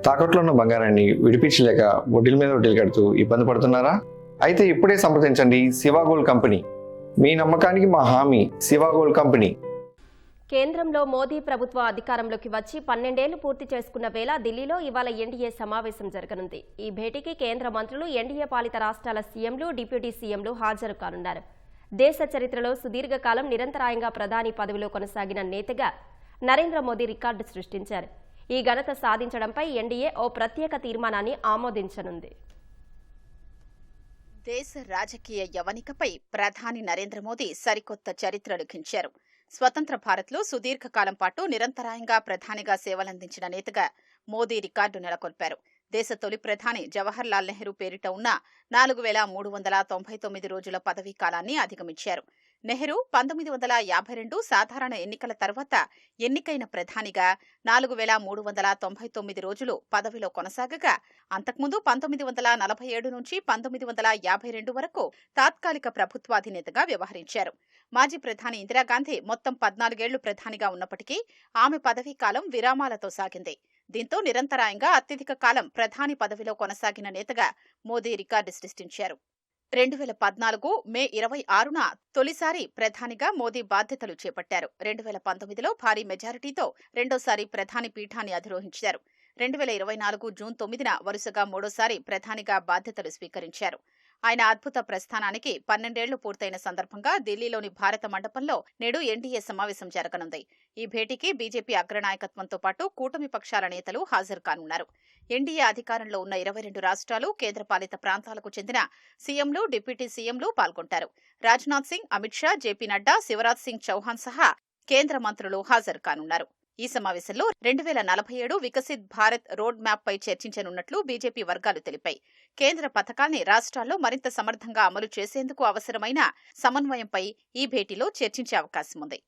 తాకట్లో ఉన్న బంగారాన్ని విడిపించలేక వడ్డీల మీద వడ్డీలు కడుతూ ఇబ్బంది పడుతున్నారా? అయితే ఇప్పుడే సంప్రదించండి శివ గోల్డ్ కంపెనీ. మీ నమ్మకానికి మా హామీ శివ గోల్డ్ కంపెనీ. కేంద్రంలో మోదీ ప్రభుత్వం అధికారంలోకి వచ్చి 12 ఏళ్లు పూర్తి చేసుకున్న వేళ ఢిల్లీలో ఇవాళ ఎన్డీఏ సమావేశం జరగనుంది. ఈ భేటీకి కేంద్ర మంత్రులు, ఎన్డీఏ పాలిత రాష్ట్రాల సీఎంలు, డిప్యూటీ సీఎంలు హాజరు కానున్నారు. దేశ చరిత్రలో సుదీర్ఘకాలం నిరంతరాయంగా ప్రధాని పదవిలో కొనసాగిన నేతగా నరేంద్ర మోదీ రికార్డు సృష్టించారు. ఈ ఘనత సాధించడంపై ఎన్డీఏ ఓ ప్రత్యేక తీర్మానాన్ని ఆమోదించనుంది. దేశ రాజకీయ యవనికపై ప్రధాని నరేంద్ర మోదీ సరికొత్త చరిత్ర లిఖించారు. స్వతంత్ర భారత్లో సుదీర్ఘకాలం పాటు నిరంతరాయంగా ప్రధానిగా సేవలందించిన నేతగా మోదీ రికార్డు నెలకొల్పారు. దేశ తొలి ప్రధాని జవహర్ లాల్ నెహ్రూ పేరిట ఉన్న 4399 రోజుల పదవీ కాలాన్ని అధిగమించారు. నెహ్రూ 1952 సాధారణ ఎన్నికల తర్వాత ఎన్నికైన ప్రధానిగా 4399 రోజులు పదవిలో కొనసాగగా, అంతకుముందు 1947 నుంచి 1952 వరకు తాత్కాలిక ప్రభుత్వాధినేతగా వ్యవహరించారు. మాజీ ప్రధాని ఇందిరాగాంధీ మొత్తం 14 ఏళ్లు ప్రధానిగా ఉన్నప్పటికీ ఆమె పదవీ కాలం విరామాలతో సాగింది. దీంతో నిరంతరాయంగా అత్యధిక కాలం ప్రధాని పదవిలో కొనసాగిన నేతగా మోదీ రికార్డు సృష్టించారు. 2014 మే 26న తొలిసారి ప్రధానిగా మోదీ బాధ్యతలు చేపట్టారు. 2019లో భారీ మెజారిటీతో రెండోసారి ప్రధాని పీఠాన్ని అధిరోహించారు. 2024 జూన్ 9న వరుసగా మూడోసారి ప్రధానిగా బాధ్యతలు స్వీకరించారు. ఆయన అద్భుత ప్రస్థానానికి 12 ఏళ్లు పూర్తయిన సందర్భంగా ఢిల్లీలోని భారత మండపంలో నేడు ఎన్డీఏ సమావేశం జరగనుంది. ఈ భేటీకి బీజేపీ అగ్రనాయకత్వంతో పాటు కూటమి పక్షాల నేతలు హాజరు కానున్నారు. ఎన్డీఏ అధికారంలో ఉన్న 22 రాష్ట్రాలు, కేంద్రపాలిత ప్రాంతాలకు చెందిన సీఎంలు, డిప్యూటీ సీఎంలు పాల్గొంటారు. రాజ్నాథ్ సింగ్, అమిత్ షా, జేపీ నడ్డా, శివరాజ్ సింగ్ చౌహాన్ సహా కేంద్ర మంత్రులు హాజరు కానున్నారు. ఈ సమావేశంలో 2047 వికసిత్ భారత్ రోడ్ మ్యాప్ పై చర్చించనున్నట్లు బీజేపీ వర్గాలు తెలిపాయి. కేంద్ర పథకాల్ని రాష్ట్రాల్లో మరింత సమర్థంగా అమలు చేసేందుకు అవసరమైన సమన్వయంపై ఈ భేటీలో చర్చించే అవకాశం ఉంది.